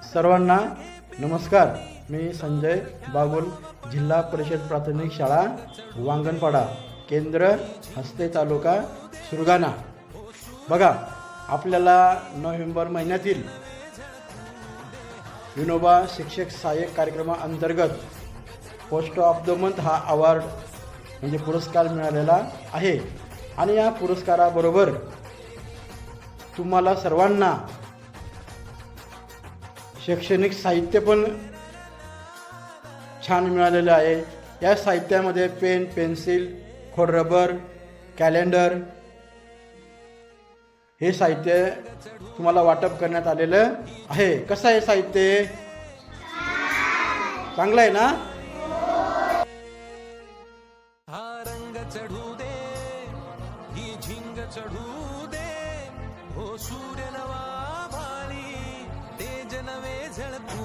सर्वांना नमस्कार. मी संजय बागुल, जिल्हा परिषद प्राथमिक शाळा वांगणपाडा, केंद्र हस्ते, तालुका सुरगाणा. बघा, आपल्याला नोव्हेंबर महिन्यातील विनोबा शिक्षक सहाय्यक कार्यक्रमाअंतर्गत पोस्ट ऑफ द मंथ हा अवॉर्ड म्हणजे पुरस्कार मिळालेला आहे. आणि या पुरस्काराबरोबर तुम्हाला सर्वांना शैक्षणिक साहित्य पण छान मिळालेलं आहे. या साहित्यामध्ये पेन, पेन्सिल, खोडरबर, कॅलेंडर हे साहित्य तुम्हाला वाटप करण्यात आलेलं आहे. कसं आहे साहित्य? चांगलं आहे ना? हा रंग चढू दे, ही झिंग चढू दे, हो सूर्य नवा भाळी, तेज नवे झळकू